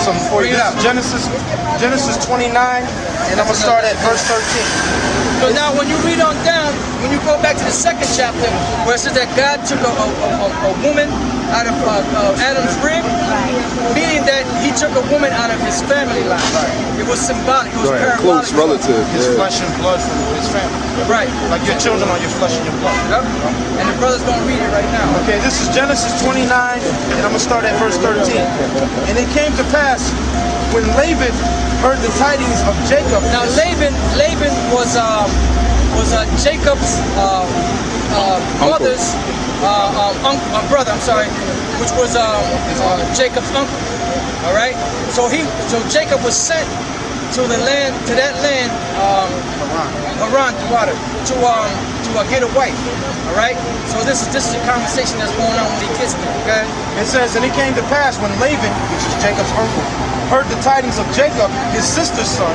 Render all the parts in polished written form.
something for you. This is Genesis 29, and I'm going to start at verse 13. So now when you read on down, when you go back to the second chapter, where it says that God took a woman out of Adam's rib, meaning that he took a woman out of his family line. It was symbolic, it was parabolic. Close relative. His flesh and blood from his family. Right. Like your children are your flesh and your blood. Yep. And the brother's going to read it right now. Okay, this is Genesis 29, and I'm going to start at verse 13. And it came to pass when Laban heard the tidings of Jacob. Now Laban was Jacob's mother's brother. I'm sorry, which was Jacob's uncle. All right. So Jacob was sent to that land, Haran, to get a wife. All right. So this is a conversation that's going on when he gets there. Okay. It says, and it came to pass when Laban, which is Jacob's uncle, heard the tidings of Jacob, his sister's son,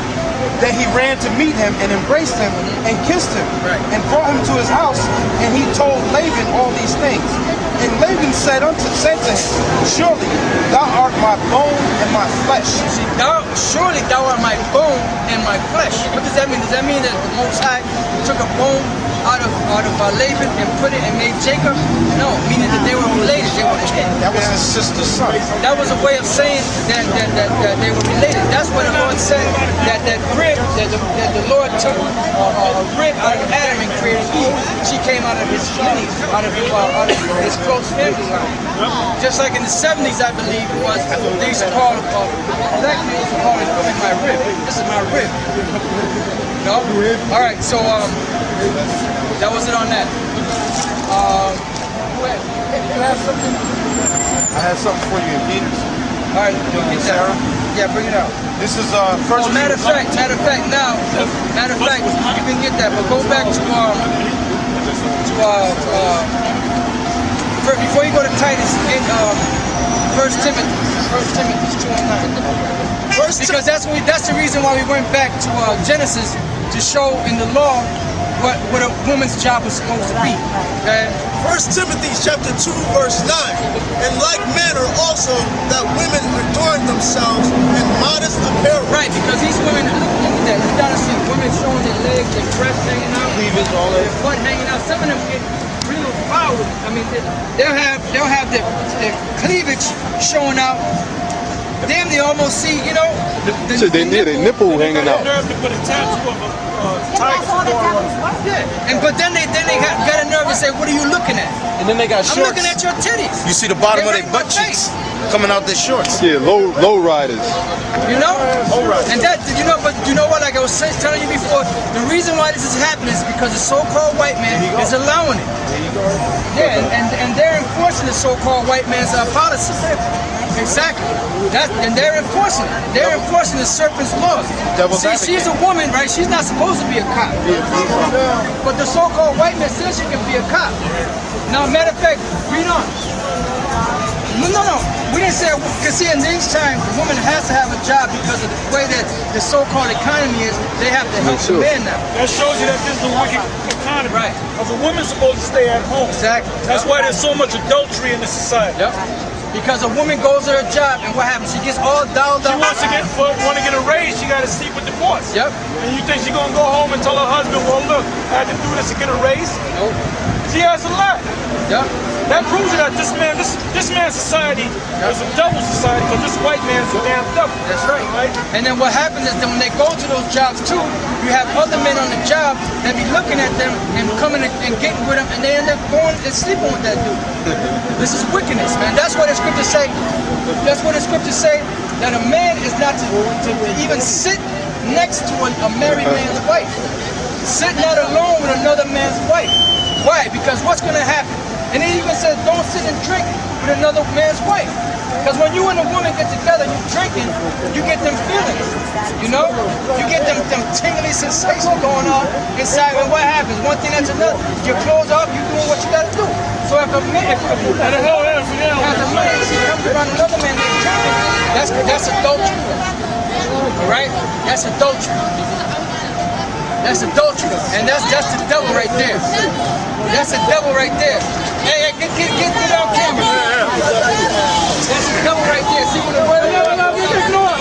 that he ran to meet him and embraced him and kissed him and brought him to his house, and he told Laban all these things. And Laban said to him, surely thou art my bone and my flesh. See, surely thou art my bone and my flesh. What does that mean? Does that mean that the Most High took a bone out of Laban and put it and made Jacob? No, meaning that they were related, they were kin. That was his sister's son. That was a way of saying that they were related. That's what the Lord said, that rib, that the Lord took a rib out of Adam and created Eve. She came out of his lineage, out of his close family line. Just like in the 70s, I believe it was, they used to call black men used to call it my rib. This is my rib. No? Alright, so that was it on that. You have something? I have something for you in Peters. Alright, get that. Yeah, bring it out. This is first. Matter of fact, you can get that, but go back to before you go to Titus in 1 Timothy 2:9. Because that's the reason why we went back to Genesis to show in the law what a woman's job was supposed to be. Okay? 1 Timothy chapter 2 verse 9. In like manner also that women adorn themselves in modest apparel. Right, because these women, look at that. You gotta see women showing their legs, their breasts hanging out, cleavage, all that. their butt hanging out. Some of them get real foul. I mean, they'll have their cleavage showing out. Damn, they almost see, you know, their nipple hanging out. But then they got a nerve to say, what are you looking at? And then they got shorts. I'm looking at your titties. You see the bottom of their butt cheeks coming out their shorts. Yeah, low riders. You know? Low riders. And that, but you know what? Like I was telling you before, the reason why this is happening is because the so-called white man is allowing it. There you go. Yeah, and they're enforcing the so-called white man's policy. Exactly. And they're enforcing it. They're enforcing the serpent's laws. See, she's a woman, right? She's not supposed to be a cop. But the so-called white man says she can be a cop. Now, matter of fact, read on. No. We didn't say, because see, in these times, the woman has to have a job because of the way that the so-called economy is. They have to help the man now. That shows you that this is a wicked economy. Right. Because a woman's supposed to stay at home. Exactly. That's why there's so much adultery in the society. Yep. Because a woman goes to her job, and what happens? She gets all dolled up. She wants to get a raise, she got to sleep with the boss. Yep. And you think she's going to go home and tell her husband, well, look, I had to do this to get a raise? Nope. She has a lot. Yep. That proves that this man's society is a double society, because this white man's a damn double. That's right. And then what happens is that when they go to those jobs too, you have other men on the job that be looking at them and coming and getting with them, and they end up going and sleeping with that dude. This is wickedness, man. That's what the scriptures say. That's what the scriptures say, that a man is not to even sit next to a married man's wife. Sit not alone with another man's wife. Why? Because what's going to happen? And it even says don't sit and drink with another man's wife. Because when you and a woman get together, you drinking, you get them feelings. You know? You get them tingly sensations going on inside. And what happens? One thing after another. Your clothes off, you doing what you got to do. So if a man, she comes around another man and drinking, that's adultery. Alright? That's adultery. That's adultery. And that's the devil right there. That's the devil right there. Hey, get on camera. That's the devil right there. See what the word? No,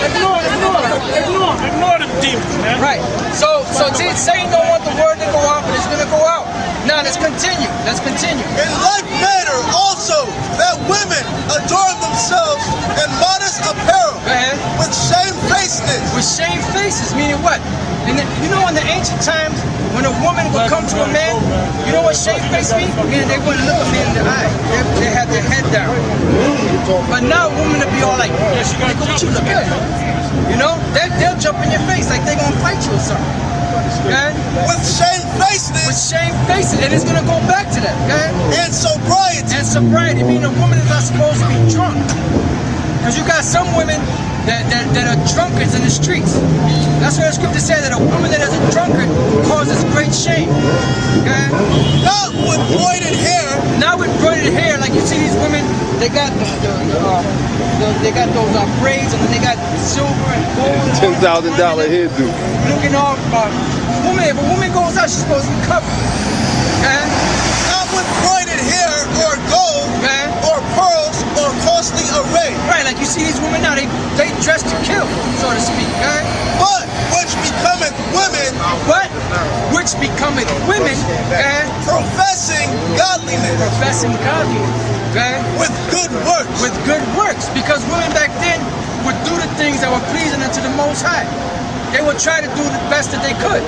ignore the demons, man. Right. So see, Satan don't want the word to go out, but it's going to go out. Now let's continue. Let's continue. In like manner also that women adorn themselves in modest apparel Go ahead. with shamefacedness. With shame faces, meaning what? And you know, in the ancient times, when a woman would come to a man, you know what shame face means? Meaning they wouldn't look a man in the eye. They had their head down. But now women would be all like, look what you look at. You know, they'll jump in your face like they're gonna fight you or something. Okay? With With shamefacedness shame faces, and it's gonna go back to that. Okay? and sobriety. And sobriety, meaning a woman is not supposed to be drunk. Because you got some women that are drunkards in the streets. That's why the scripture says that a woman that is a drunkard causes great shame. Okay? Not with braided hair, Now with braided hair, like you see these women, they got they got those braids, and then they got silver and gold. $10,000 hairdo. Looking all, if a woman goes out, she's supposed to be covered. Okay? not with braided hair or gold Okay? or pearls or costly array, Right, like you see these women now, they dress to kill, so to speak. Okay? but which becometh women But which becometh women, okay, professing godliness professing godliness, okay, with good works. with good works. Because women back then would do the things that were pleasing unto the Most High. They would try to do the best that they could,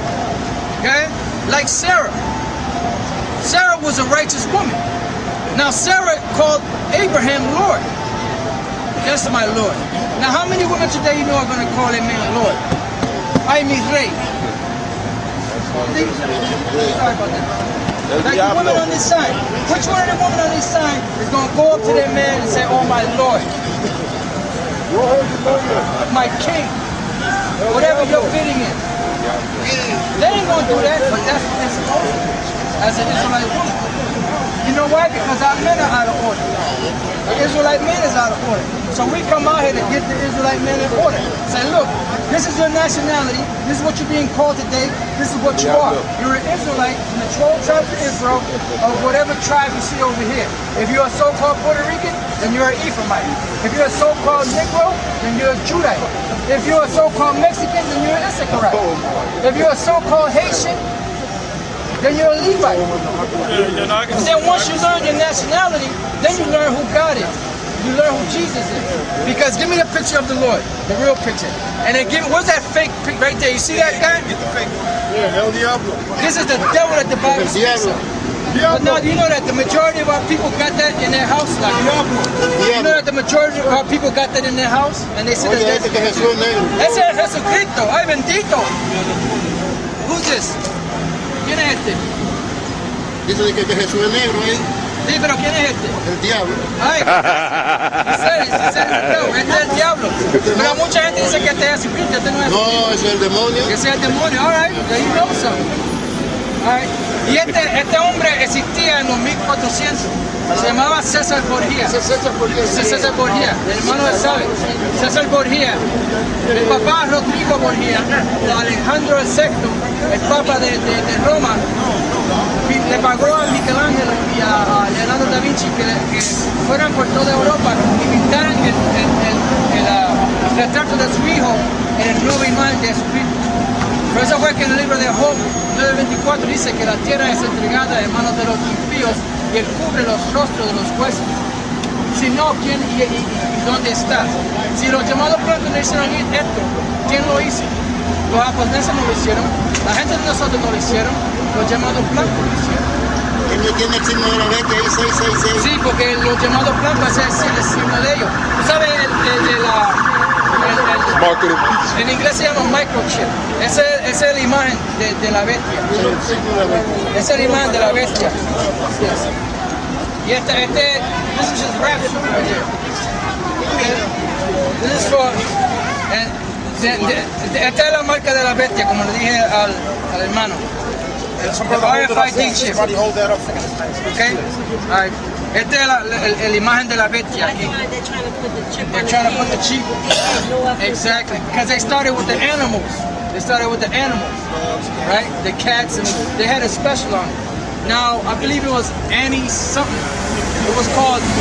okay? Like Sarah. Sarah was a righteous woman. Now Sarah called Abraham Lord. Yes, my Lord. Now how many women today you know are going to call a man Lord? Ay, mi rey. Sorry about that. Like the woman on this sign. Which one of the women on this sign is going to go up to their man and say, oh my Lord, my king, whatever you're bidding in? They ain't going to do that, but that's what they're supposed to do as an Israelite woman. You know why? Because our men are out of order. The Israelite man is out of order. So we come out here to get the Israelite men in order. Say, look, this is your nationality. This is what you're being called today. This is what you are. You're an Israelite from the 12 tribes of Israel, of whatever tribe you see over here. If you're a so-called Puerto Rican, then you're an Ephraimite. If you're a so-called Negro, then you're a Judite. If you're a so-called Mexican, then you're an Issacharite. If you're a so-called Haitian, then you're a Levite. And then once you learn your nationality, then you learn who God is. You learn who Jesus is. Because give me the picture of the Lord, the real picture. And then give me, what's that fake pic right there? You see that guy? This is the devil that the Bible speaks of. But now, do you know that the majority of our people got that in their house? Like, you know that the majority of our people got that in their house? And they said that ese es Jesucristo. Ay, bendito. Who's this? ¿Quién es este? Dice que Jesús es negro, ¿eh? Sí, pero ¿quién es este? El diablo. Ay, ese es el diablo. Pero mucha gente dice que este es Jesucristo, este no es. No, ese es el demonio. Que sea el demonio. All right, there you go, son. All right. Y este hombre existía en los 1400. Se llamaba César Borgia. César Borgia, el hermano de Sabe. César Borgia. El papá Rodrigo Borgia, Alejandro VI, el papa de Roma, le pagó a Michelangelo y a Leonardo da Vinci que fueran por toda Europa y pintaran el retrato de su hijo en el nuevo imagen de Jesucristo. Por eso fue que en el libro de Job 9:24 dice que la tierra es entregada en manos de los impíos y él cubre los rostros de los jueces. Si no, ¿quién y dónde está? Si los llamados blancos no hicieron esto, ¿quién lo hizo? Los japoneses no lo hicieron, la gente de nosotros no lo hicieron, los llamados blancos lo hicieron. Tiene el signo de la bestia ahí, 666. Sí, porque los llamados blancos es el signo de ellos. ¿Tú sabes Market of peace. en inglés se llama microchip? Esa es la imagen de la bestia. Esa es la imagen de la bestia. Yes. Y this is his rap suit right here. Okay. This is for, esta es la marca de la bestia, como le dije al hermano. The RFID chip. Okay. All right. Esta es la imagen de la bestia. They're trying to put the chip. Exactly. Because they started with the animals. Right? The cats, and they had a special on it. Now, I believe it was Annie something. It was a company